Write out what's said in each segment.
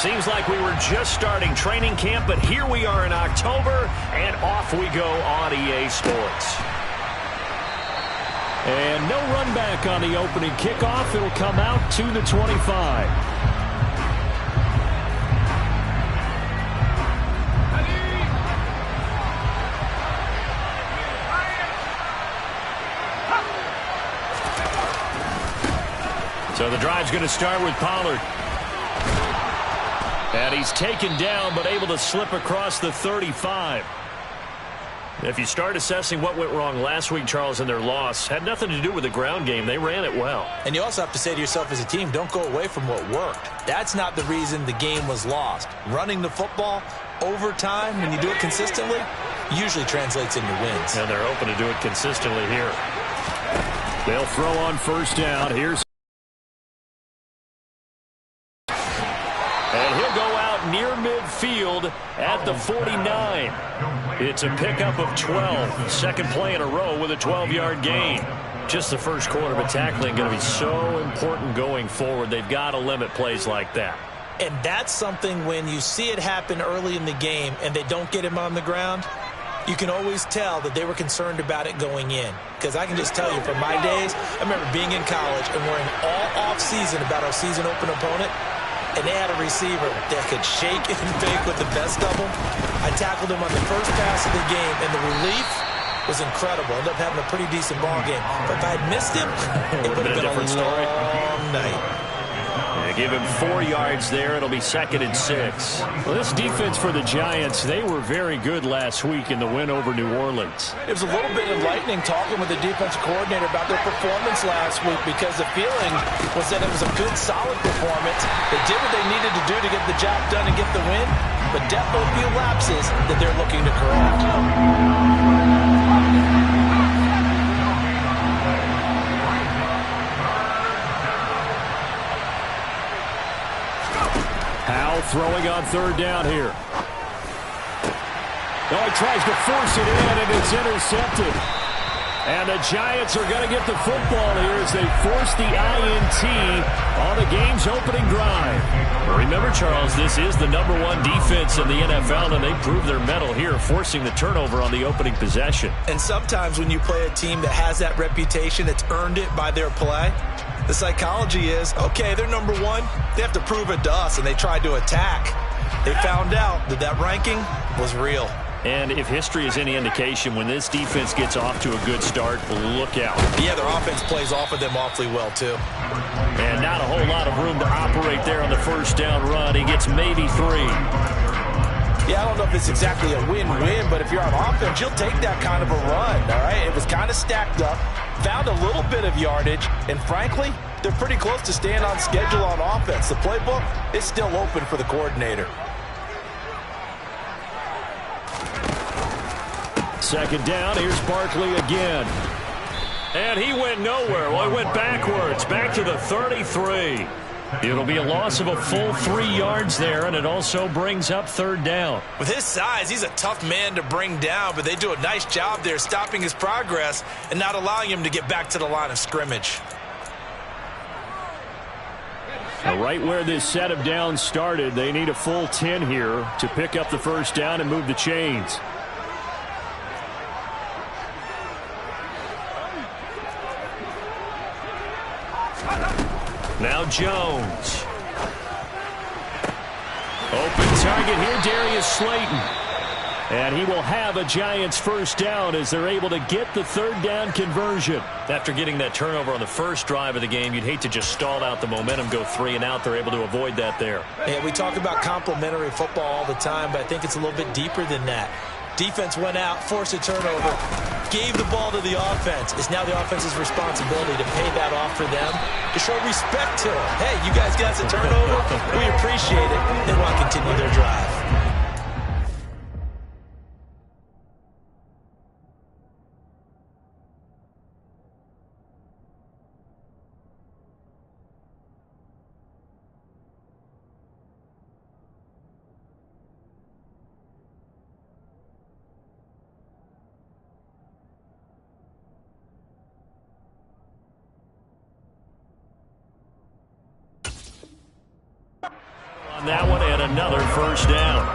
Seems like we were just starting training camp, but here we are in October, and off we go on EA Sports. And no run back on the opening kickoff. It'll come out to the 25. So the drive's going to start with Pollard. And he's taken down, but able to slip across the 35. If you start assessing what went wrong last week, Charles, in their loss, had nothing to do with the ground game. They ran it well. And you also have to say to yourself as a team, don't go away from what worked. That's not the reason the game was lost. Running the football over time, when you do it consistently, usually translates into wins. And they're open to do it consistently here. They'll throw on first down. Here's and he'll go out near midfield at the 49. It's a pickup of 12. Second play in a row with a 12-yard gain. Just the first quarter, but tackling going to be so important going forward. They've got to limit plays like that. And that's something when you see it happen early in the game and they don't get him on the ground, you can always tell that they were concerned about it going in. Because I can just tell you from my days, I remember being in college and worrying all off-season about our season open opponent. And they had a receiver that could shake and bake with the best of them. I tackled him on the first pass of the game, and the relief was incredible. Ended up having a pretty decent ball game. But if I had missed him, it would have been a different story. Long night. Give him 4 yards there. It'll be 2nd and 6. Well, this defense for the Giants, they were very good last week in the win over New Orleans. It was a little bit enlightening talking with the defensive coordinator about their performance last week because the feeling was that it was a good, solid performance. They did what they needed to do to get the job done and get the win, but definitely a few lapses that they're looking to correct. Throwing on third down here. Oh, he tries to force it in, and it's intercepted. And the Giants are going to get the football here as they force the INT on the game's opening drive. Remember, Charles, this is the #1 defense in the NFL, and they prove their mettle here, forcing the turnover on the opening possession. And sometimes when you play a team that has that reputation, that's earned it by their play, the psychology is, okay, they're #1. They have to prove it to us, and they tried to attack. They found out that that ranking was real. And if history is any indication, when this defense gets off to a good start, look out. Yeah, their offense plays off of them awfully well, too. And not a whole lot of room to operate there on the first down run. He gets maybe 3. Yeah, I don't know if it's exactly a win-win, but if you're on offense, you'll take that kind of a run, all right? It was kind of stacked up, found a little bit of yardage, and frankly, they're pretty close to staying on schedule on offense. The playbook is still open for the coordinator. Second down, here's Barkley again. And he went nowhere. Well, he went backwards, back to the 33. It'll be a loss of a full 3 yards there, and it also brings up third down. With his size, he's a tough man to bring down, but they do a nice job there stopping his progress and not allowing him to get back to the line of scrimmage. Now, right where this set of downs started, they need a full 10 here to pick up the first down and move the chains. Now Jones. Open target here, Darius Slayton. And he will have a Giants first down as they're able to get the third down conversion. After getting that turnover on the first drive of the game, you'd hate to just stall out the momentum, go 3 and out. They're able to avoid that there. Yeah, we talk about complementary football all the time, but I think it's a little bit deeper than that. Defense went out, forced a turnover, gave the ball to the offense. It's now the offense's responsibility to pay that off for them, to show respect to them. Hey, you guys got a turnover. We appreciate it. They want to continue their drive. on that one and another first down.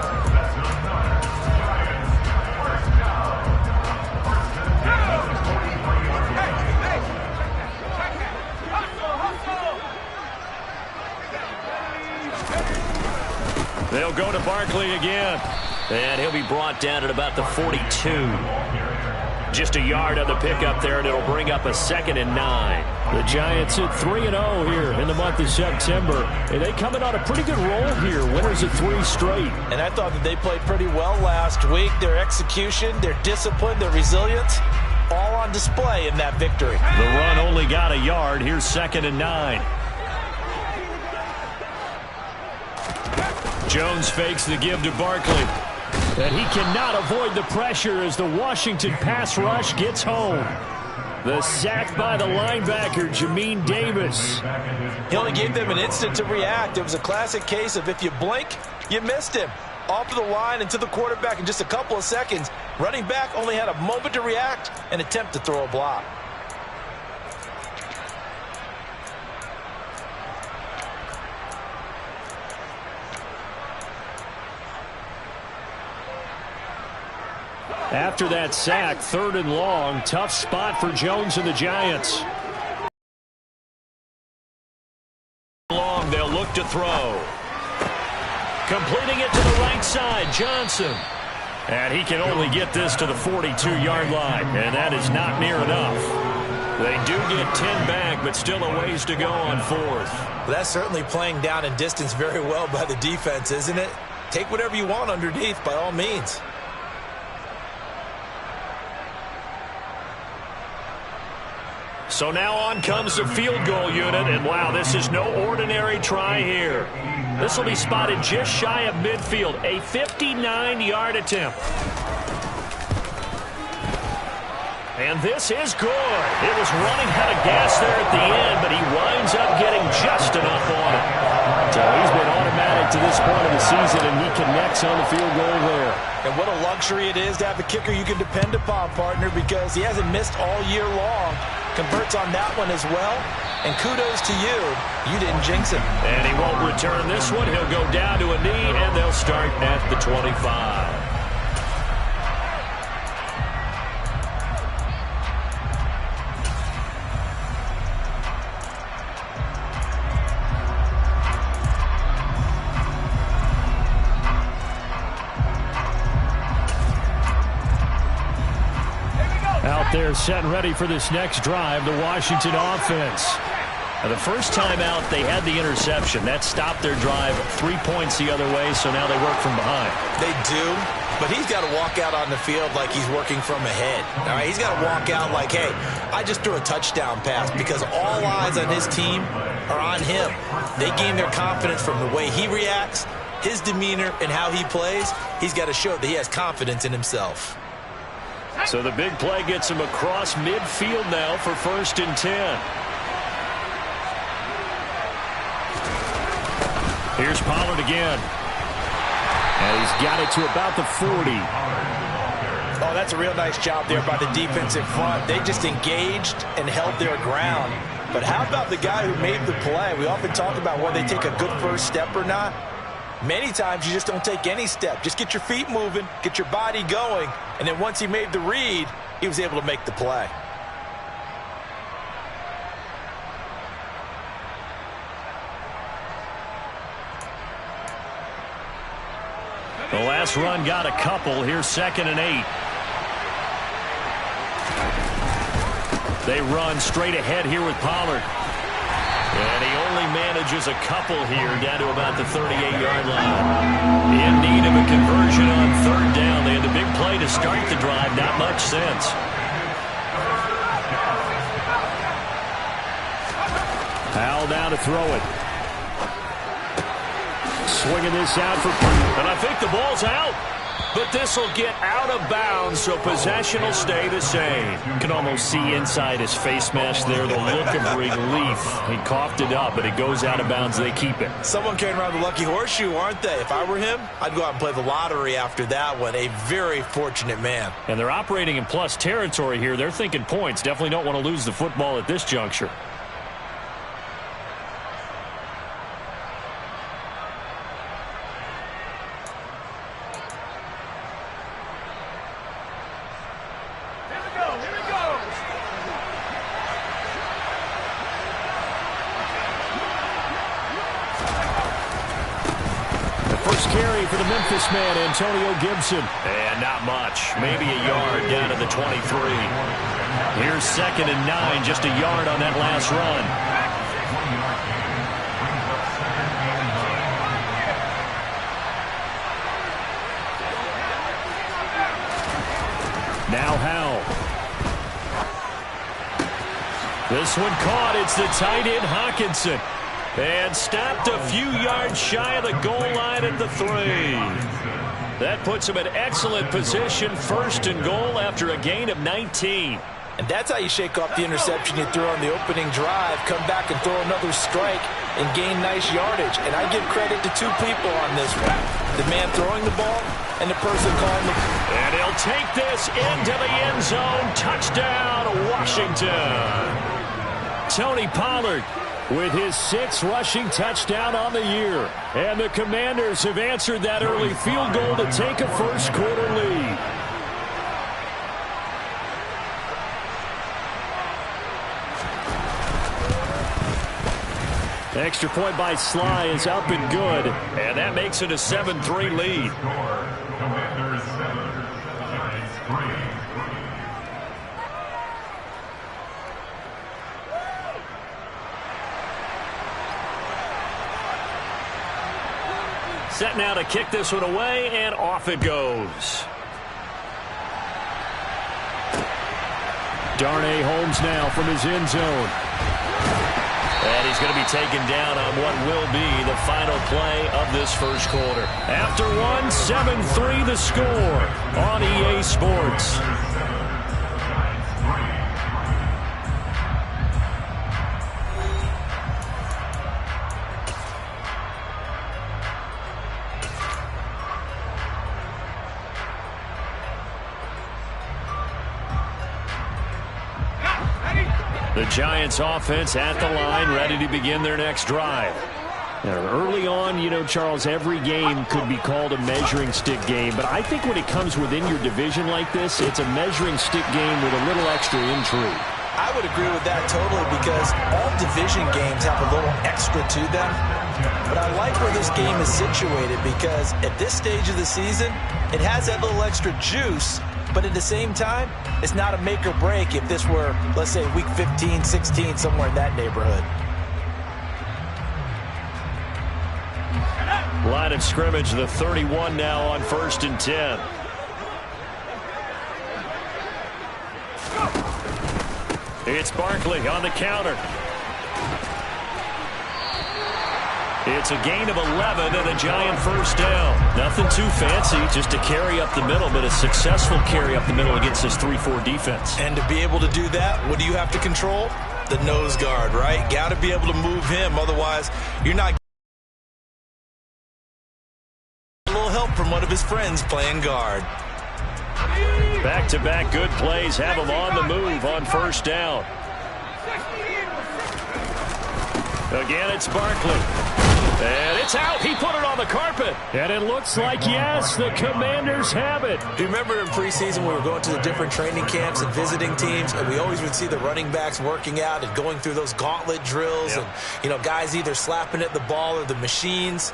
They'll go to Barkley again. And he'll be brought down at about the 42. Just a yard on the pickup there, and it'll bring up a 2nd and 9. The Giants at 3-0 here in the month of September. And they come in on a pretty good roll here. Winners of 3 straight. And I thought that they played pretty well last week. Their execution, their discipline, their resilience, all on display in that victory. The run only got a yard. Here's 2nd and 9. Jones fakes the give to Barkley. And he cannot avoid the pressure as the Washington pass rush gets home. The sack by the linebacker, Jamin Davis. He only gave them an instant to react. It was a classic case of if you blink, you missed him. Off to the line and to the quarterback in just a couple of seconds. Running back only had a moment to react and attempt to throw a block. After that sack, 3rd and long. Tough spot for Jones and the Giants. Long, they'll look to throw. Completing it to the right side, Johnson. And he can only get this to the 42-yard line, and that is not near enough. They do get 10 back, but still a ways to go on 4th. Well, that's certainly playing down in distance very well by the defense, isn't it? Take whatever you want underneath, by all means. So now on comes the field goal unit, and wow, this is no ordinary try here. This will be spotted just shy of midfield, a 59-yard attempt. And this is good. It was running out of gas there at the end, but he winds up getting just enough on it. So he's been automatic to this point of the season, and he connects on the field goal there. And what a luxury it is to have a kicker you can depend upon, partner, because he hasn't missed all year long. Converts on that one as well. And kudos to you. You didn't jinx him. And he won't return this one. He'll go down to a knee, and they'll start at the 25. Out there set and ready for this next drive, the Washington offense. Now, the first time out, they had the interception. That stopped their drive 3 points the other way, so now they work from behind. They do, but he's got to walk out on the field like he's working from ahead. All right, he's got to walk out like, hey, I just threw a touchdown pass, because all eyes on his team are on him. They gain their confidence from the way he reacts, his demeanor, and how he plays. He's got to show that he has confidence in himself. So the big play gets him across midfield now for 1st and 10. Here's Pollard again. And he's got it to about the 40. Oh, that's a real nice job there by the defensive front. They just engaged and held their ground. But how about the guy who made the play? We often talk about whether they take a good first step or not. Many times you just don't take any step. Just get your feet moving, get your body going, and then once he made the read, he was able to make the play. The last run got a couple. Here's 2nd and 8. They run straight ahead here with Pollard. And he only manages a couple here down to about the 38-yard line. In need of a conversion on 3rd down. They had the big play to start the drive. Not much sense. Powell down to throw it. Swinging this out for... And I think the ball's out. But this will get out of bounds, so possession will stay the same. You can almost see inside his face mask there the look of relief. He coughed it up, but it goes out of bounds. They keep it. Someone carrying around the lucky horseshoe, aren't they? If I were him, I'd go out and play the lottery after that one. A very fortunate man. And they're operating in plus territory here. They're thinking points. Definitely don't want to lose the football at this juncture. carry for the Memphis man, Antonio Gibson. And not much. Maybe a yard down to the 23. Here's 2nd and 9, just a yard on that last run. Now Howell. This one caught. It's the tight end, Hawkinson. And stopped a few yards shy of the goal line at the 3. That puts him in excellent position, 1st and goal after a gain of 19. And that's how you shake off the interception you threw on the opening drive, come back and throw another strike and gain nice yardage. And I give credit to 2 people on this one. The man throwing the ball and the person calling the... And he'll take this into the end zone. Touchdown, Washington. Tony Pollard with his 6th rushing touchdown on the year. And the Commanders have answered that early field goal to take a first-quarter lead. Extra point by Sly is up and good. And that makes it a 7-3 lead. Set now to kick this one away, and off it goes. Darnay Holmes now from his end zone. And he's going to be taken down on what will be the final play of this first quarter. After 7-3 the score on EA Sports. The Giants offense at the line, ready to begin their next drive. Now, early on, Charles, every game could be called a measuring stick game. But I think when it comes within your division like this, it's a measuring stick game with a little extra intrigue. I would agree with that totally because all division games have a little extra to them. But I like where this game is situated because at this stage of the season, it has that little extra juice. But at the same time, it's not a make or break if this were, let's say, week 15, 16, somewhere in that neighborhood. Line of scrimmage, the 31 now on 1st and 10. It's Barkley on the counter. It's a gain of 11 and a Giant first down. Nothing too fancy, just a carry up the middle, but a successful carry up the middle against this 3-4 defense. And to be able to do that, what do you have to control? The nose guard, right? Got to be able to move him, otherwise you're not getting a little help from one of his friends playing guard. Back-to-back good plays have him on the move on first down. Again, it's Barkley. And it's out. He put it on the carpet. And it looks like, yes, the Commanders have it. Do you remember in preseason we were going to the different training camps and visiting teams, and we always would see the running backs working out and going through those gauntlet drills, yep. And, guys either slapping at the ball or the machines.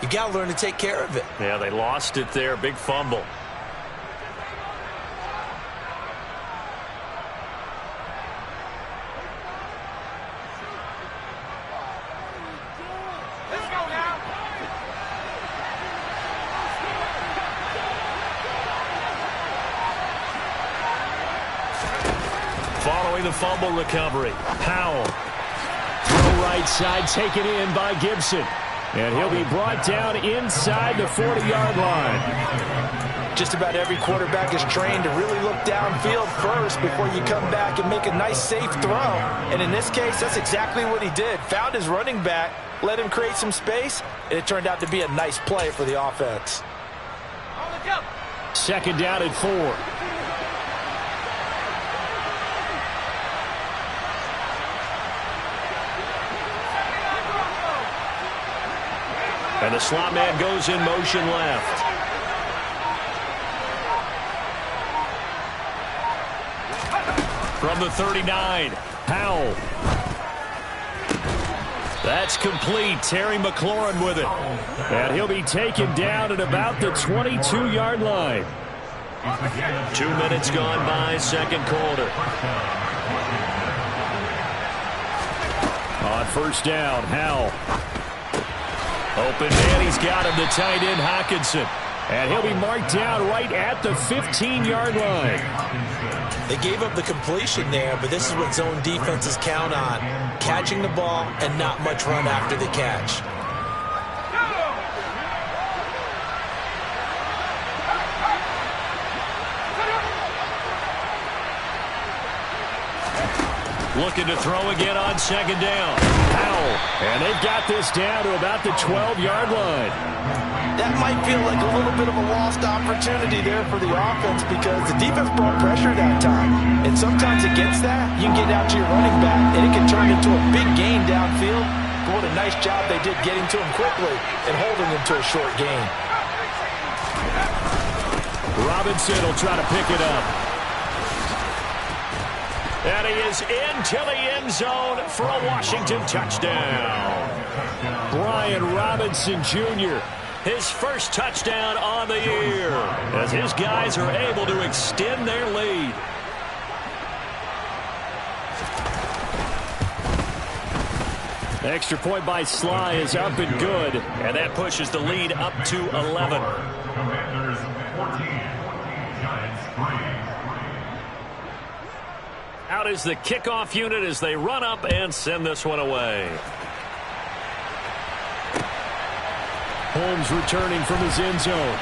You got to learn to take care of it. Yeah, they lost it there. Big fumble. Following the fumble recovery, Powell. Throw right side, taken in by Gibson. And he'll be brought down inside the 40-yard line. Just about every quarterback is trained to really look downfield first before you come back and make a nice, safe throw. And in this case, that's exactly what he did. Found his running back, let him create some space, and it turned out to be a nice play for the offense. 2nd down and 4. And the slot man goes in motion left. From the 39, Powell. That's complete. Terry McLaurin with it. And he'll be taken down at about the 22-yard line. 2 minutes gone by, second quarter. On first down, Howell. Open man, he's got him, the tight end, Hockenson. And he'll be marked down right at the 15-yard line. They gave up the completion there, but this is what zone defenses count on. Catching the ball and not much run after the catch. Looking to throw again on second down. Howell. And they've got this down to about the 12-yard line. That might feel like a little bit of a lost opportunity there for the offense because the defense brought pressure that time. And sometimes against that, you can get out to your running back, and it can turn into a big gain downfield. But what a nice job they did getting to him quickly and holding him to a short gain. Robinson will try to pick it up. And he is into the end zone for a Washington touchdown. Brian Robinson Jr., his first touchdown on the year, as his guys are able to extend their lead. Extra point by Sly is up and good, and that pushes the lead up to 11. Commanders 14, Giants 3. Out is the kickoff unit as they run up and send this one away. Holmes returning from his end zone.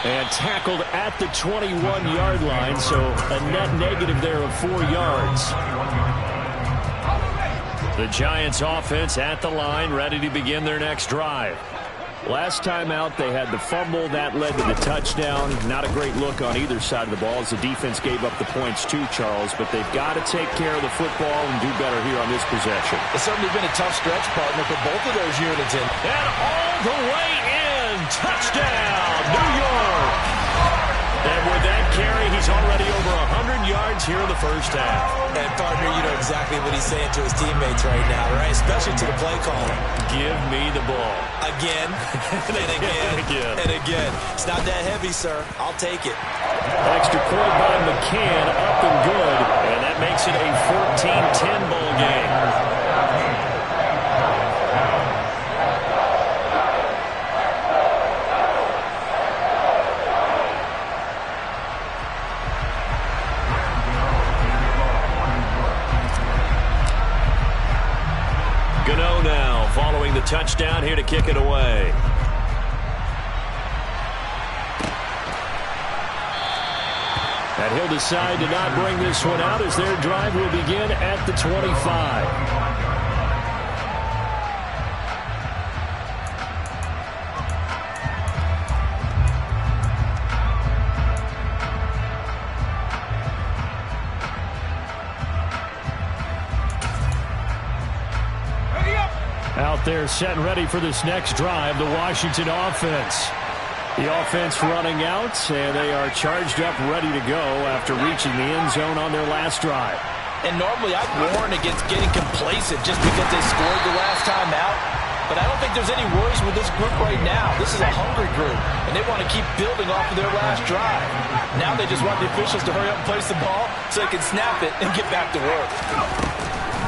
And tackled at the 21-yard line, so a net negative there of 4 yards. The Giants offense at the line, ready to begin their next drive. Last time out, they had the fumble. That led to the touchdown. Not a great look on either side of the ball as the defense gave up the points too, Charles. But they've got to take care of the football and do better here on this possession. It's certainly been a tough stretch, partner, for both of those units. And all the way in. Touchdown, New York. And with that carry, he's already over 100 yards here in the first half. And, partner, you know exactly what he's saying to his teammates right now, right? Especially to the play caller. Give me the ball. Again, and again, and again. It's not that heavy, sir. I'll take it. Extra point by McCann, up and good. And that makes it a 14-10 ball game. Gano now following the touchdown here to kick it away. And he'll decide to not bring this one out as their drive will begin at the 25. Out there set and ready for this next drive, the Washington offense. The offense running out, and they are charged up, ready to go after reaching the end zone on their last drive. And normally I'd warn against getting complacent just because they scored the last time out. But I don't think there's any worries with this group right now. This is a hungry group, and they want to keep building off of their last drive. Now they just want the officials to hurry up and place the ball so they can snap it and get back to work.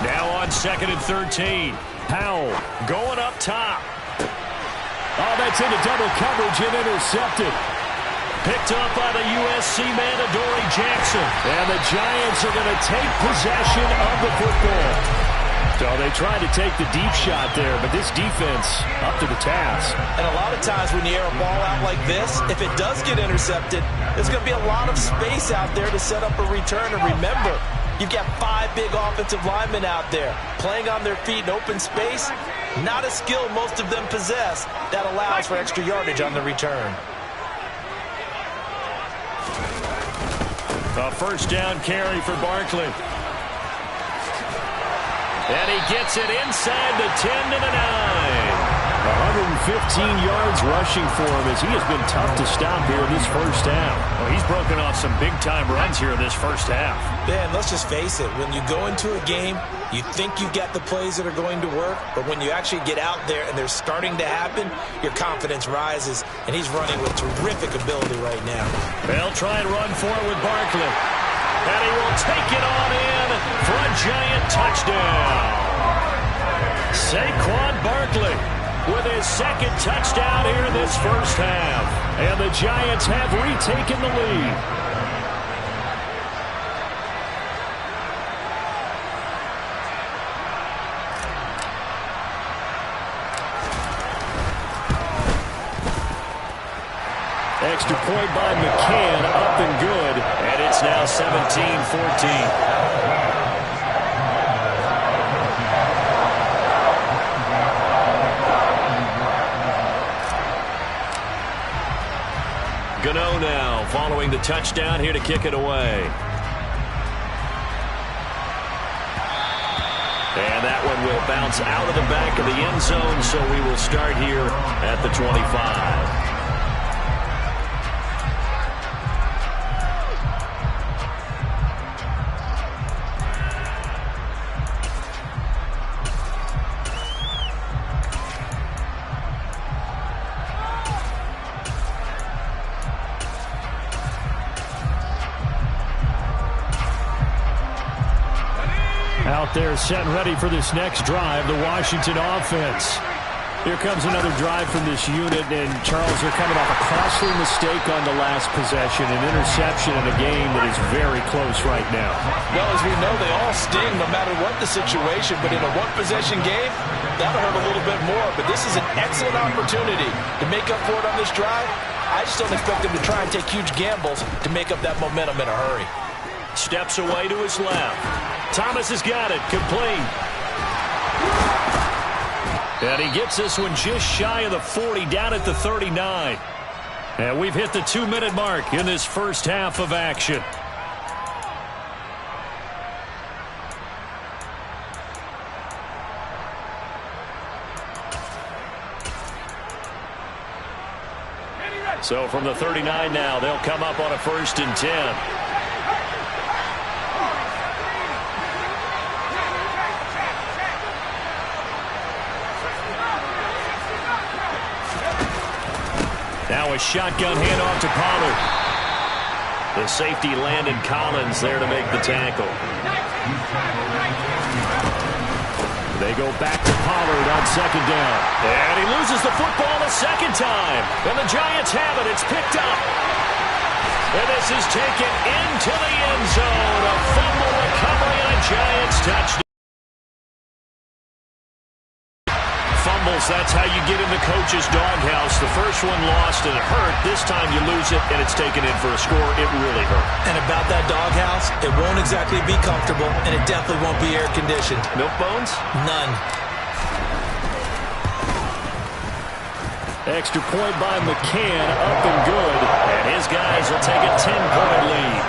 Now on 2nd and 13. Powell going up top. Oh, that's into double coverage and intercepted. Picked up by the USC man, Adoree Jackson. And the Giants are going to take possession of the football. So they tried to take the deep shot there, but this defense up to the task. And a lot of times when you air a ball out like this, if it does get intercepted, there's going to be a lot of space out there to set up a return. And remember, you've got 5 big offensive linemen out there playing on their feet in open space. Not a skill most of them possess that allows for extra yardage on the return. A first down carry for Barkley. And he gets it inside the 10 to the 9. 115 yards rushing for him as he has been tough to stop here in this first half. Well, he's broken off some big-time runs here in this first half. Man, let's just face it. When you go into a game, you think you got the plays that are going to work, but when you actually get out there and they're starting to happen, your confidence rises, and he's running with terrific ability right now. They'll try and run for it with Barkley. And he will take it on in for a giant touchdown. Saquon Barkley with his second touchdown here in this first half. And the Giants have retaken the lead. Extra point by McCann, up and good. And it's now 17-14. Gano now following the touchdown here to kick it away. And that one will bounce out of the back of the end zone, so we will start here at the 25. Out there set and ready for this next drive, the Washington offense. Here comes another drive from this unit, and Charles, they're coming off a costly mistake on the last possession, an interception in a game that is very close right now. Well, as we know, they all sting no matter what the situation, but in a one-possession game, that'll hurt a little bit more. But this is an excellent opportunity to make up for it on this drive. I just don't expect them to try and take huge gambles to make up that momentum in a hurry. Steps away to his left. Thomas has got it, complete. And he gets this one just shy of the 40, down at the 39. And we've hit the 2-minute mark in this first half of action. So from the 39 now, they'll come up on a 1st and 10. Now a shotgun handoff to Pollard. The safety Landon Collins there to make the tackle. They go back to Pollard on 2nd down. And he loses the football a second time. And the Giants have it. It's picked up. And this is taken into the end zone. A fumble recovery and a Giants touchdown. Fumbles, that's how you get in the coach's doghouse. The first one lost and it hurt. This time you lose it and it's taken in for a score. It really hurt. And about that doghouse, it won't exactly be comfortable, and it definitely won't be air-conditioned. Milk bones? None. Extra point by McCann, up and good. And his guys will take a 10-point lead.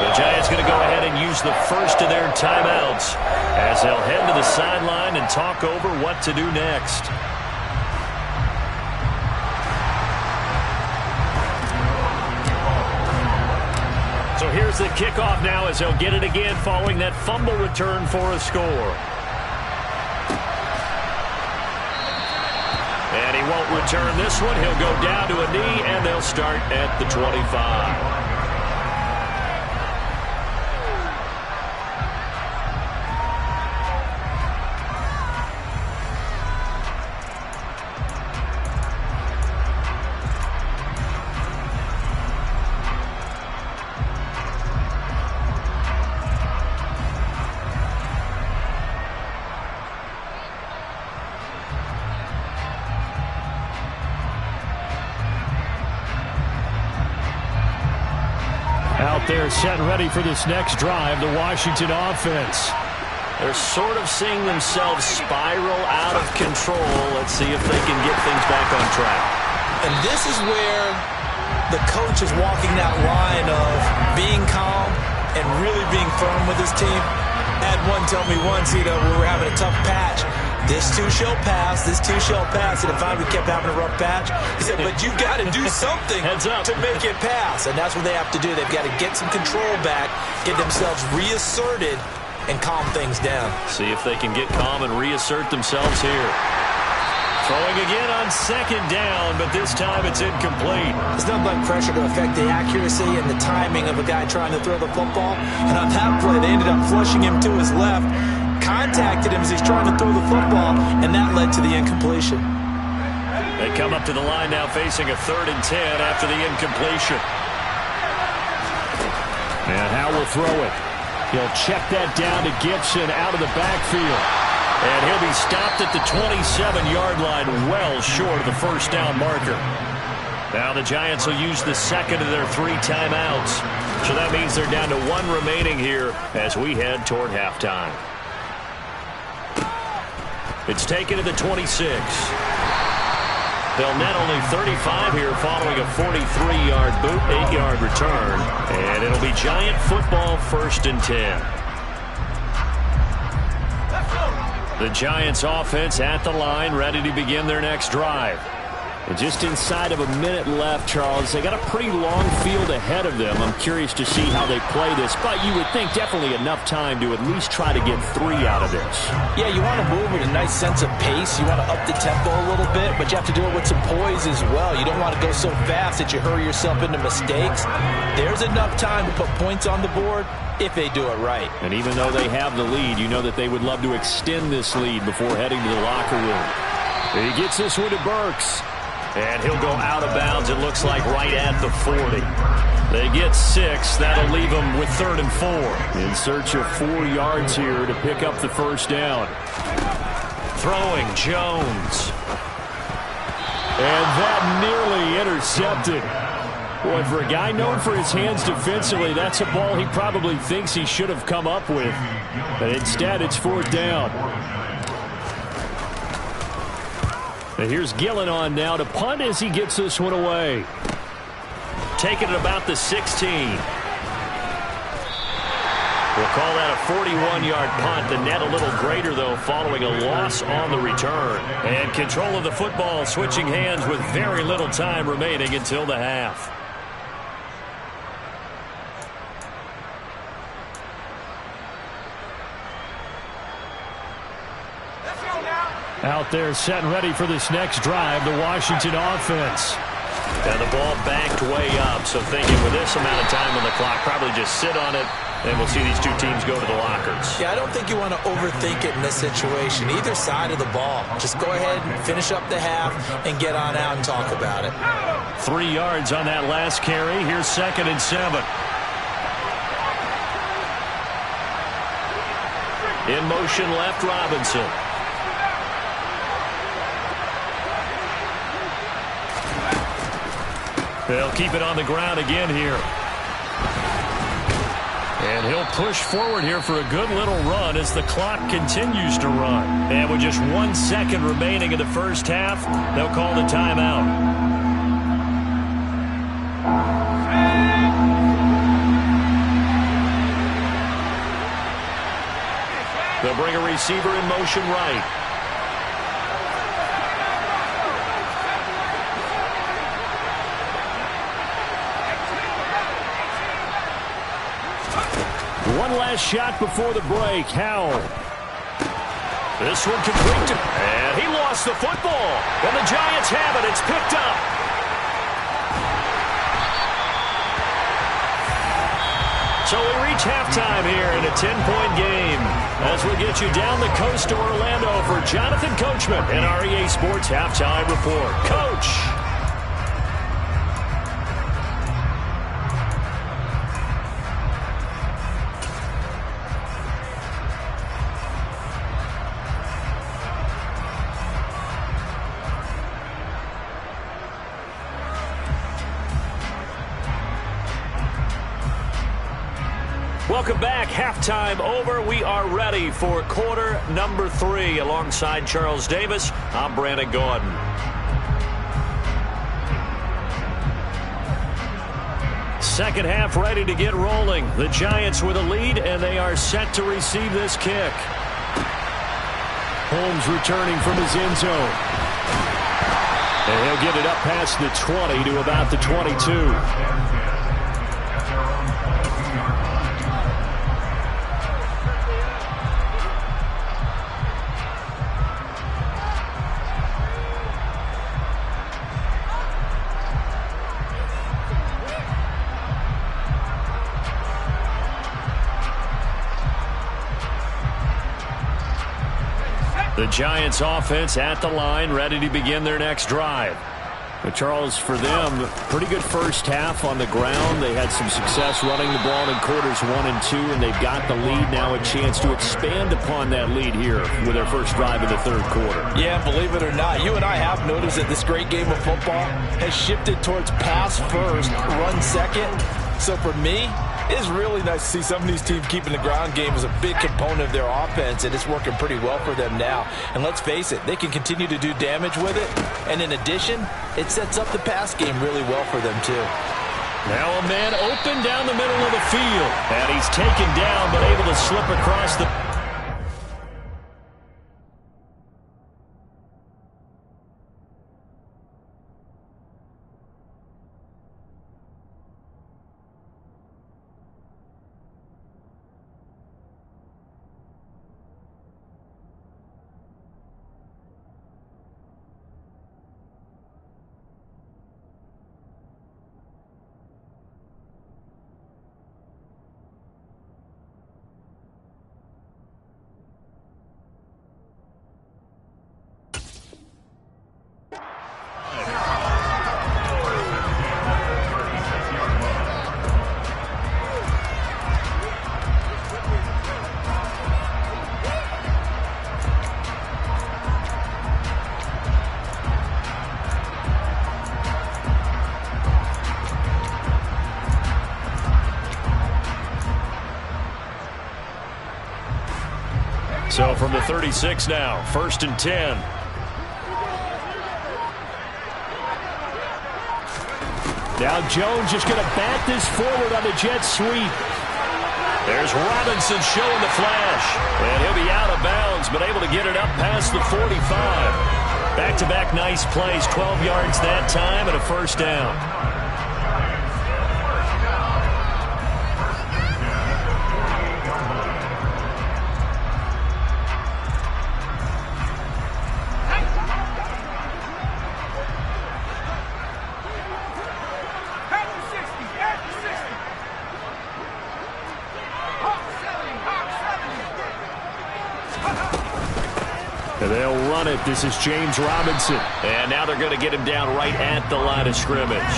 The Giants going to go ahead and use the first of their timeouts as they'll head to the sideline and talk over what to do next. So here's the kickoff now as they'll get it again following that fumble return for a score. And he won't return this one. He'll go down to a knee, and they'll start at the 25. Out there set and ready for this next drive, the Washington offense. They're sort of seeing themselves spiral out of control. Let's see if they can get things back on track. And this is where the coach is walking that line of being calm and really being firm with his team. Had one tell me once, we were having a tough patch. This too shall pass, this too shall pass. And if I kept having a rough patch, he said, but you've got to do something to make it pass. And that's what they have to do. They've got to get some control back, get themselves reasserted, and calm things down. See if they can get calm and reassert themselves here. Throwing again on second down, but this time it's incomplete. There's nothing like pressure to affect the accuracy and the timing of a guy trying to throw the football. And on that play, they ended up flushing him to his left, contacted him as he's trying to throw the football, and that led to the incompletion. They come up to the line now facing a 3rd and 10 after the incompletion. And Howell will throw it. He'll check that down to Gibson out of the backfield. And he'll be stopped at the 27-yard line, well short of the first down marker. Now the Giants will use the second of their 3 timeouts. So that means they're down to 1 remaining here as we head toward halftime. It's taken to the 26. They'll net only 35 here following a 43-yard boot, 8-yard return. And it'll be Giant football, 1st and 10. The Giants offense at the line, ready to begin their next drive. And just inside of a minute left, Charles. They got a pretty long field ahead of them. I'm curious to see how they play this, but you would think definitely enough time to at least try to get 3 out of this. Yeah, you want to move with a nice sense of pace. You want to up the tempo a little bit, but you have to do it with some poise as well. You don't want to go so fast that you hurry yourself into mistakes. There's enough time to put points on the board if they do it right. And even though they have the lead, you know that they would love to extend this lead before heading to the locker room. He gets this one to Burks. And he'll go out of bounds, it looks like, right at the 40. They get 6. That'll leave them with 3rd and 4. In search of 4 yards here to pick up the first down. Throwing, Jones. And that nearly intercepted. Boy, for a guy known for his hands defensively, that's a ball he probably thinks he should have come up with. But instead, it's 4th down. And here's Gillen on now to punt as he gets this one away. Taking it about the 16. We'll call that a 41-yard punt. The net a little greater, though, following a loss on the return. And control of the football switching hands with very little time remaining until the half. Out there set and ready for this next drive, the Washington offense. And the ball backed way up, so thinking with this amount of time on the clock, probably just sit on it, and we'll see these two teams go to the lockers. Yeah, I don't think you want to overthink it in this situation, either side of the ball. Just go ahead and finish up the half and get on out and talk about it. 3 yards on that last carry. Here's 2nd and 7. In motion left, Robinson. They'll keep it on the ground again here. And he'll push forward here for a good little run as the clock continues to run. And with just 1 second remaining in the first half, they'll call the timeout. They'll bring a receiver in motion right. One last shot before the break. Howell. This one complete. And he lost the football. And the Giants have it. It's picked up. So we reach halftime here in a 10-point game. As we get you down the coast to Orlando for Jonathan Coachman and our EA Sports Halftime Report. Coach. Welcome back. Halftime over. We are ready for quarter number 3. Alongside Charles Davis, I'm Brandon second half ready to get rolling. The Giants with a lead, and they are set to receive this kick. Holmes returning from his end zone. And he'll get it up past the 20 to about the 22. The Giants offense at the line, ready to begin their next drive. But Charles, for them, pretty good first half on the ground. They had some success running the ball in quarters 1 and 2, and they've got the lead now, a chance to expand upon that lead here with their first drive in the third quarter. Yeah, believe it or not, you and I have noticed that this great game of football has shifted towards pass first, run second. So for me, it's really nice to see some of these teams keeping the ground game as a big component of their offense, and it's working pretty well for them now. And let's face it, they can continue to do damage with it. And in addition, it sets up the pass game really well for them too. Now a man open down the middle of the field. And he's taken down, but able to slip across the... So from the 36 now, 1st and 10. Now Jones just going to bat this forward on the jet sweep. There's Robinson showing the flash. And he'll be out of bounds, but able to get it up past the 45. Back-to-back nice plays, 12 yards that time and a first down. They'll run it. This is James Robinson. And now they're going to get him down right at the line of scrimmage.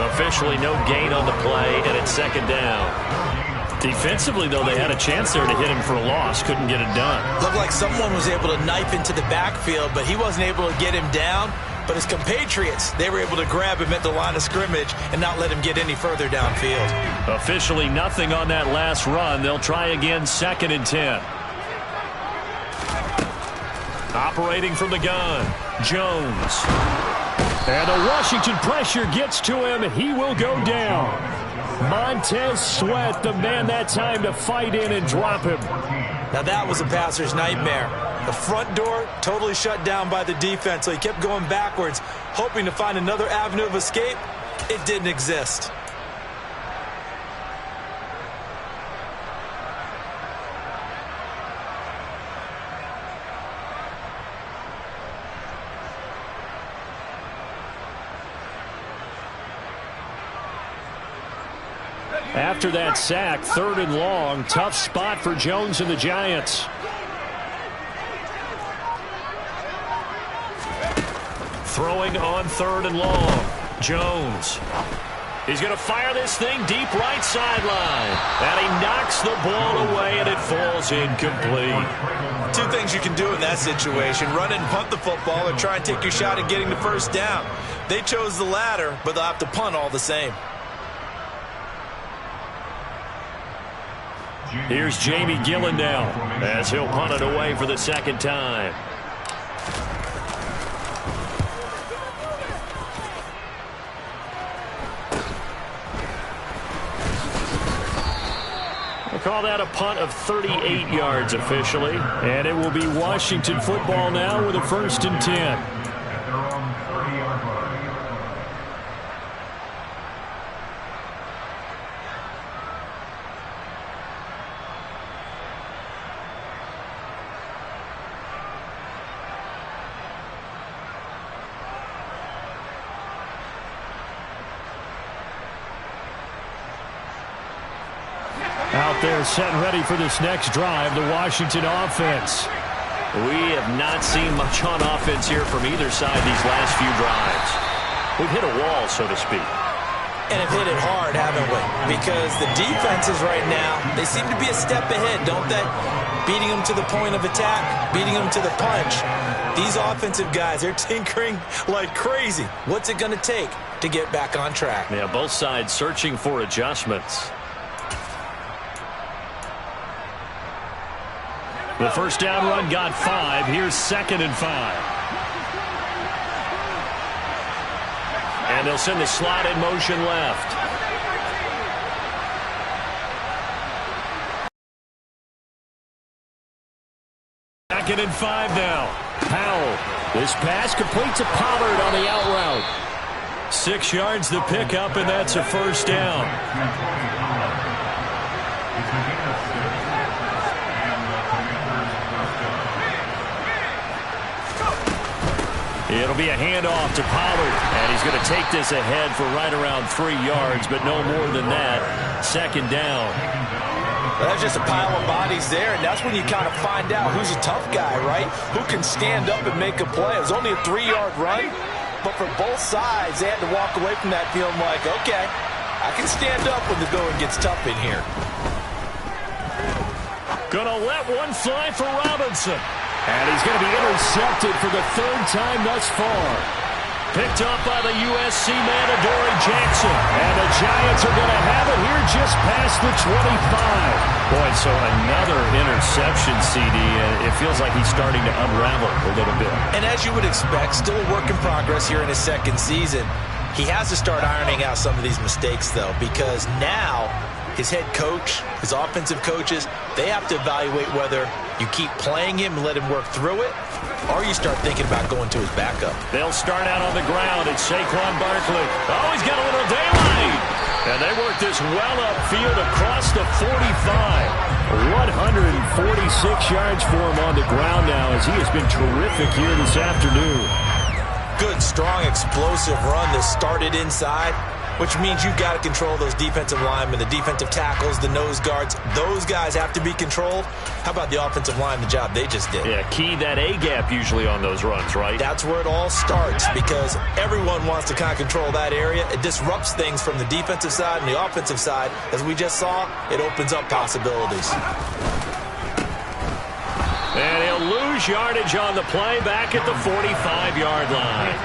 Officially no gain on the play, and it's second down. Defensively, though, they had a chance there to hit him for a loss. Couldn't get it done. Looked like someone was able to knife into the backfield, but he wasn't able to get him down. But his compatriots, they were able to grab him at the line of scrimmage and not let him get any further downfield. Officially nothing on that last run. They'll try again, 2nd and 10. Operating from the gun, Jones. And the Washington pressure gets to him, and he will go down. Montez Sweat, the man that time to fight in and drop him. Now that was a passer's nightmare. The front door totally shut down by the defense, so he kept going backwards, hoping to find another avenue of escape. It didn't exist. After that sack, 3rd and long, tough spot for Jones and the Giants. Throwing on 3rd and long, Jones. He's going to fire this thing deep right sideline. And he knocks the ball away, and it falls incomplete. Two things you can do in that situation: run and punt the football, or try and take your shot at getting the first down. They chose the latter, but they'll have to punt all the same. Here's Jamie Gillen now, as he'll punt it away for the 2nd time. call that a punt of 38 yards officially. And it will be Washington football now with a 1st and 10. At their own 30-yard line. Out there set and ready for this next drive, the Washington offense. We have not seen much on offense here from either side these last few drives. We've hit a wall, so to speak. And have hit it hard, haven't we? Because the defenses right now, they seem to be a step ahead, don't they? Beating them to the point of attack, beating them to the punch. These offensive guys, they're tinkering like crazy. What's it going to take to get back on track? Yeah, both sides searching for adjustments. The first down run got 5. Here's 2nd and 5. And they'll send the slot in motion left. Second and 5 now. Powell. This pass complete to Pollard on the out route. 6 yards the pickup, and that's a first down. It'll be a handoff to Pollard, and he's going to take this ahead for right around 3 yards, but no more than that. 2nd down. Well, that's just a pile of bodies there, and that's when you kind of find out who's a tough guy, right? Who can stand up and make a play. It was only a 3-yard run, but for both sides, they had to walk away from that feeling like, okay, I can stand up when the going gets tough in here. Gonna let one fly for Robinson. And he's going to be intercepted for the 3rd time thus far. Picked up by the USC man, Adoree Jackson. And the Giants are going to have it here just past the 25. Boy, so another interception, CD. It feels like he's starting to unravel a little bit. And as you would expect, still a work in progress here in his 2nd season. He has to start ironing out some of these mistakes, though, because now his head coach, his offensive coaches, they have to evaluate whether you keep playing him and let him work through it, or you start thinking about going to his backup. They'll start out on the ground. It's Saquon Barkley. Oh, he's got a little daylight. And they work this well upfield across the 45. 146 yards for him on the ground now, as he has been terrific here this afternoon. Good, strong, explosive run that started inside, which means you've got to control those defensive linemen, the defensive tackles, the nose guards. Those guys have to be controlled. How about the offensive line, the job they just did? Yeah, key that A-gap usually on those runs, right? That's where it all starts, because everyone wants to kind of control that area. It disrupts things from the defensive side and the offensive side. As we just saw, it opens up possibilities. And he'll lose yardage on the play back at the 45-yard line.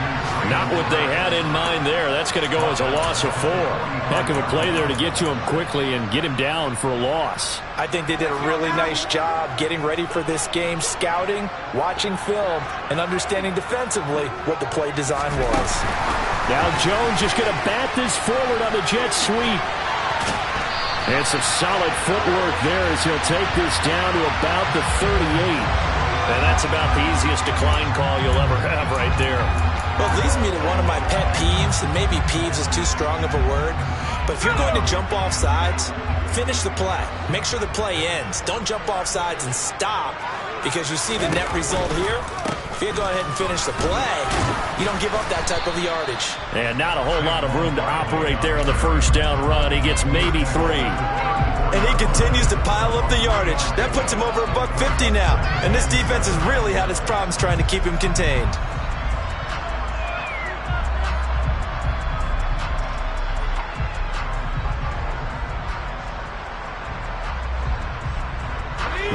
Not what they had in mind there. That's going to go as a loss of 4. Heck of a play there to get to him quickly and get him down for a loss. I think they did a really nice job getting ready for this game, scouting, watching film, and understanding defensively what the play design was. Now Jones just going to bat this forward on the jet sweep. And some solid footwork there as he'll take this down to about the 38. And that's about the easiest decline call you'll ever have right there. Well, it leads me to one of my pet peeves, and maybe peeves is too strong of a word, but if you're going to jump off sides, finish the play. Make sure the play ends. Don't jump off sides and stop, because you see the net result here. If you go ahead and finish the play, you don't give up that type of yardage. And not a whole lot of room to operate there on the first down run. He gets maybe 3. And he continues to pile up the yardage. That puts him over $150 now. And this defense has really had its problems trying to keep him contained.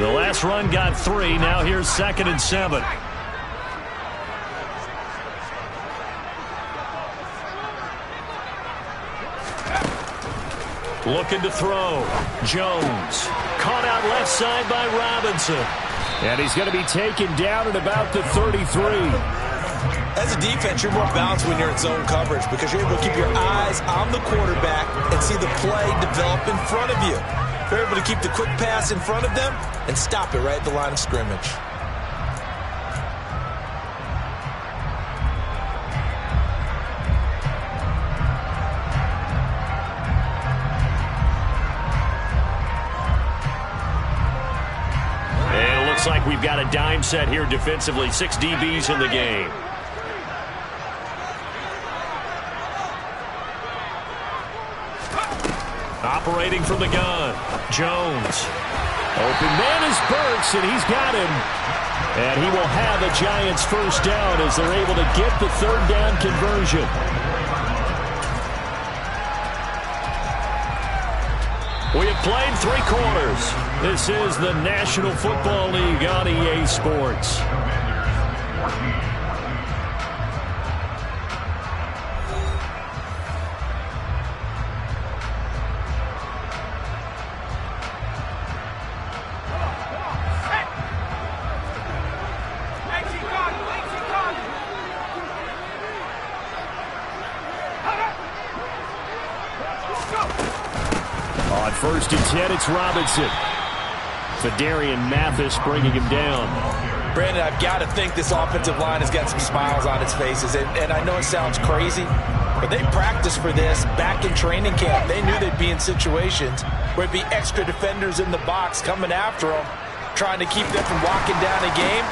The last run got 3. Now here's 2nd and 7. Looking to throw. Jones. Caught out left side by Robinson. And he's going to be taken down at about the 33. As a defense, you're more balanced when you're in zone coverage because you're able to keep your eyes on the quarterback and see the play develop in front of you. If They're able to keep the quick pass in front of them and stop it right at the line of scrimmage. And it looks like we've got a dime set here defensively. 6 DBs in the game. Operating from the gun, Jones. Open man is Burks, and he's got him. And he will have a Giants first down as they're able to get the third down conversion. We have played 3 quarters. This is the National Football League on EA Sports. On 1st and 10, it's Robinson. Fedarian Mathis bringing him down. Brandon, I've got to think this offensive line has got some smiles on its faces. And I know it sounds crazy, but they practiced for this back in training camp. They knew they'd be in situations where it'd be extra defenders in the box coming after them, trying to keep them from walking down a game.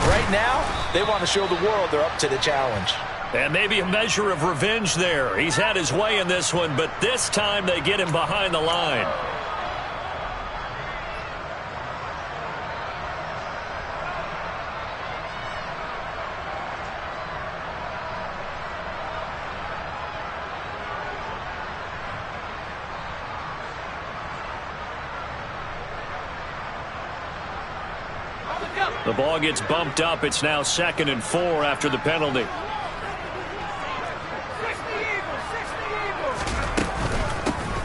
Right now, they want to show the world they're up to the challenge. And maybe a measure of revenge there. He's had his way in this one, but this time they get him behind the line. The ball gets bumped up. It's now 2nd and 4 after the penalty.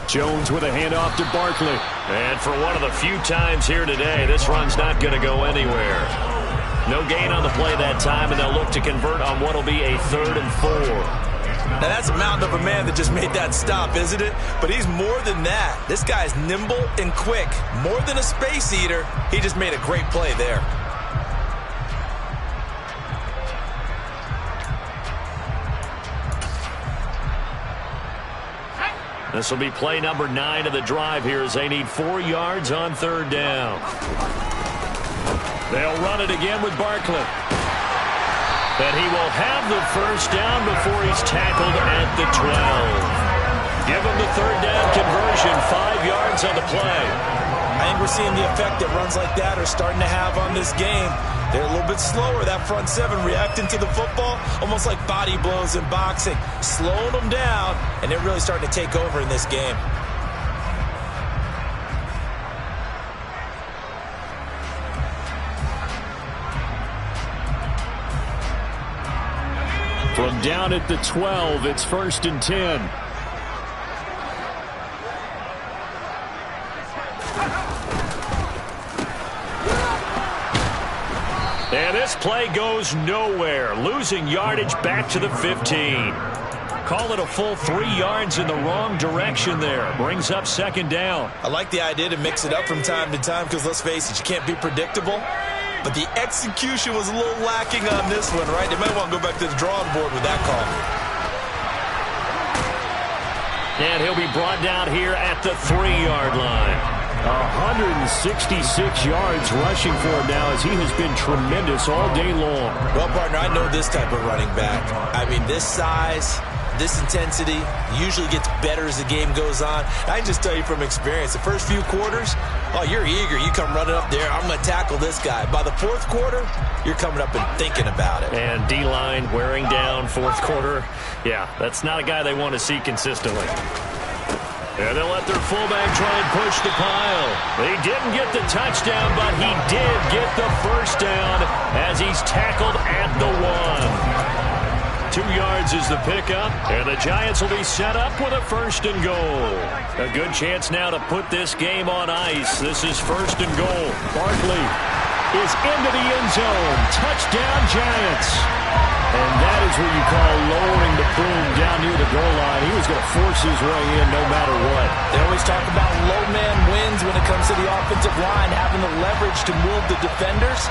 Jones with a handoff to Barkley. And for one of the few times here today, this run's not going to go anywhere. No gain on the play that time, and they'll look to convert on what will be a 3rd and 4. Now, that's a mountain of a man that just made that stop, isn't it? But he's more than that. This guy's nimble and quick. More than a space eater, he just made a great play there. This will be play number 9 of the drive here as they need 4 yards on 3rd down. They'll run it again with Barkley. And he will have the first down before he's tackled at the 12. Give him the 3rd down conversion, 5 yards on the play. I think we're seeing the effect that runs like that are starting to have on this game. They're a little bit slower, that front 7, reacting to the football, almost like body blows in boxing, slowing them down, and they're really starting to take over in this game. From down at the 12, it's 1st and 10. And this play goes nowhere, losing yardage back to the 15. Call it a full 3 yards in the wrong direction there. Brings up 2nd down. I like the idea to mix it up from time to time because, let's face it, you can't be predictable. But the execution was a little lacking on this one, right? They might want to go back to the drawing board with that call. And he'll be brought down here at the 3-yard line. 166 yards rushing for him now as he has been tremendous all day long. Well, partner, I know this type of running back. I mean, this size, this intensity usually gets better as the game goes on. I can just tell you from experience, the first few quarters, oh, you're eager. You come running up there, I'm going to tackle this guy. By the 4th quarter, you're coming up and thinking about it. And D-line wearing down 4th quarter. Yeah, that's not a guy they want to see consistently. And they'll let their fullback try and push the pile. He didn't get the touchdown, but he did get the first down as he's tackled at the 1. 2 yards is the pickup, and the Giants will be set up with a 1st and goal. A good chance now to put this game on ice. This is 1st and goal. Barkley is into the end zone. Touchdown, Giants. And that is what you call lowering the boom down near the goal line. He was going to force his way in no matter what. They always talk about low man wins when it comes the offensive line having the leverage to move the defenders.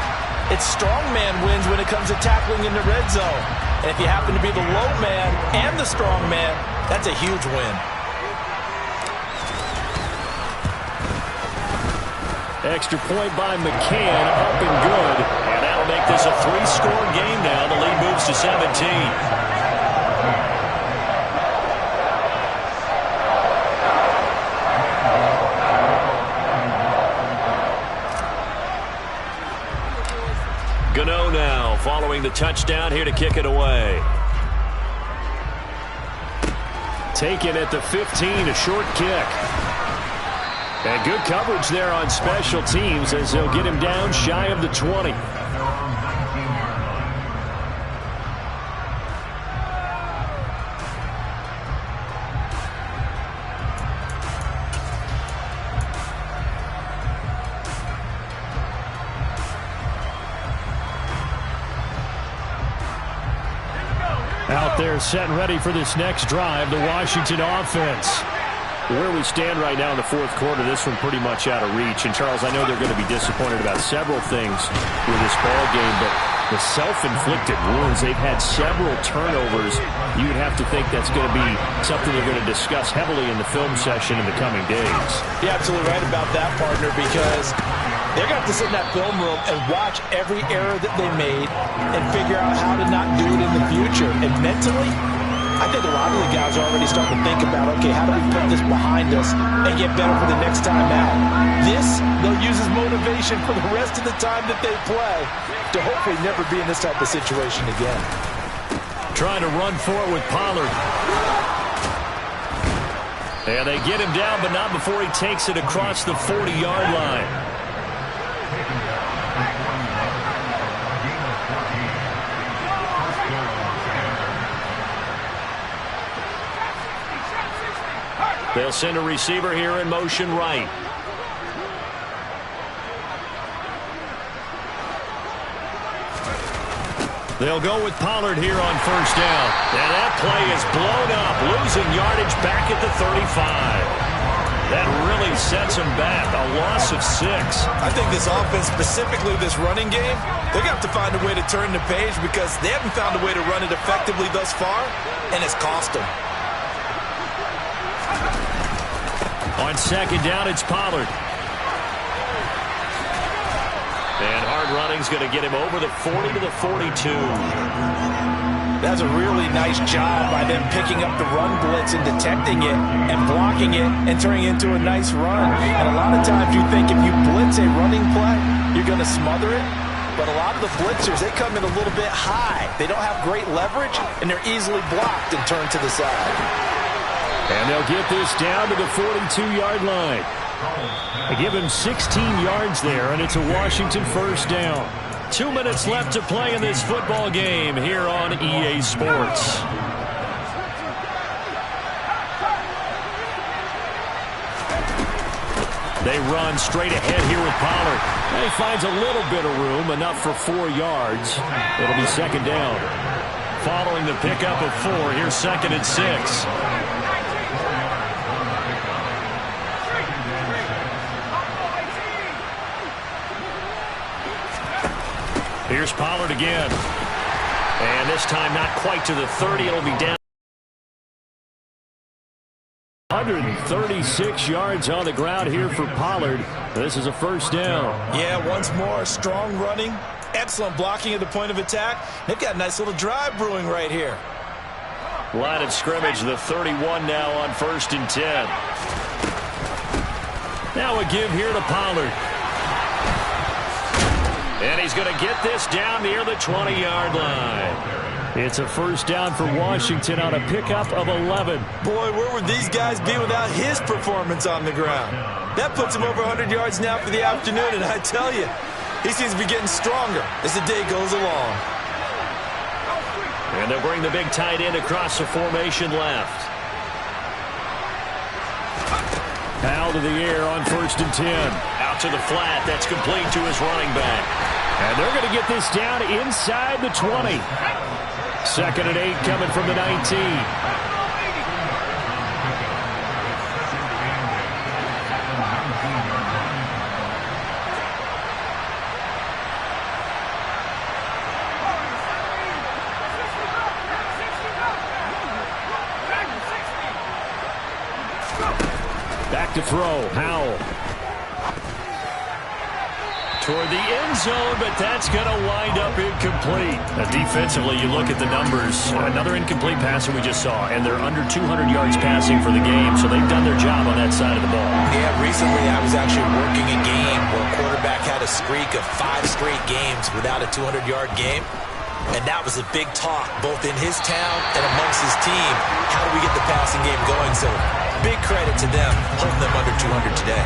It's strongman wins when it comes to tackling in the red zone. And if you happen to be the low man and the strong man, that's a huge win. Extra point by McCann, up and good. And that'll make this a 3-score game now. The lead moves to 17. Gano now following the touchdown here to kick it away. Taken at the 15, a short kick. And good coverage there on special teams as they'll get him down shy of the 20. Out there set and ready for this next drive, the Washington offense. Where we stand right now in the fourth quarter, this one pretty much out of reach. And, Charles, I know they're going to be disappointed about several things with this ball game, but the self-inflicted wounds, they've had several turnovers. You would have to think that's going to be something they're going to discuss heavily in the film session in the coming days. You're absolutely right about that, partner, because they're going to have to sit in that film room and watch every error that they made and figure out how to not do it in the future. And mentally, I think a lot of the guys are already starting to think about, okay, how do we put this behind us and get better for the next time out? This, they'll use as motivation for the rest of the time that they play to hopefully never be in this type of situation again. Trying to run for it with Pollard. And they get him down, but not before he takes it across the 40-yard line. They'll send a receiver here in motion right. They'll go with Pollard here on first down. And that play is blown up, losing yardage back at the 35. That really sets them back, a loss of 6. I think this offense, specifically this running game, they're going to have to find a way to turn the page because they haven't found a way to run it effectively thus far, and it's cost them. On second down, it's Pollard. And hard running's going to get him over the 40 to the 42. That's a really nice job by them picking up the run blitz and detecting it and blocking it and turning it into a nice run. And a lot of times you think if you blitz a running play, you're going to smother it. But a lot of the blitzers, they come in a little bit high. They don't have great leverage, and they're easily blocked and turned to the side. And they'll get this down to the 42-yard line. They give him 16 yards there, and it's a Washington first down. 2 minutes left to play in this football game here on EA Sports. They run straight ahead here with Pollard. And he finds a little bit of room, enough for 4 yards. It'll be second down. Following the pickup of 4, here's second and 6. Here's Pollard again. And this time not quite to the 30. It'll be down. 136 yards on the ground here for Pollard. This is a first down. Yeah, once more, strong running, excellent blocking at the point of attack. They've got a nice little drive brewing right here. Line of scrimmage, the 31 now on first and 10. Now a give here to Pollard. And he's going to get this down near the 20-yard line. It's a first down for Washington on a pickup of 11. Boy, where would these guys be without his performance on the ground? That puts him over 100 yards now for the afternoon, and I tell you, he seems to be getting stronger as the day goes along. And they'll bring the big tight end across the formation left. Out of the air on first and 10. Out to the flat. That's complete to his running back. And they're going to get this down inside the 20. Second and 8 coming from the 19. back to throw. Howell. Toward the end zone, but that's going to wind up incomplete. Defensively, you look at the numbers. Another incomplete passer we just saw, and they're under 200 yards passing for the game, so they've done their job on that side of the ball. Yeah, recently I was actually working a game where a quarterback had a streak of 5 straight games without a 200-yard game, and that was a big talk both in his town and amongst his team. How do we get the passing game going? So big credit to them holding them under 200 today.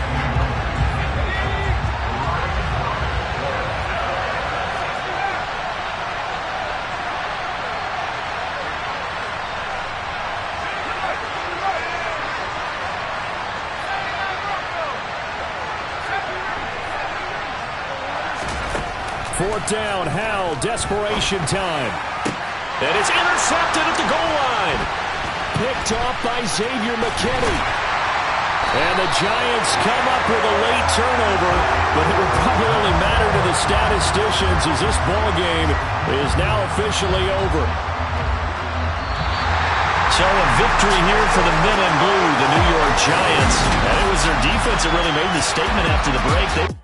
Fourth down, Howell, desperation time. And it's intercepted at the goal line. Picked off by Xavier McKinney. And the Giants come up with a late turnover, but it will probably only matter to the statisticians as this ball game is now officially over. So a victory here for the men in blue, the New York Giants. And it was their defense that really made the statement after the break.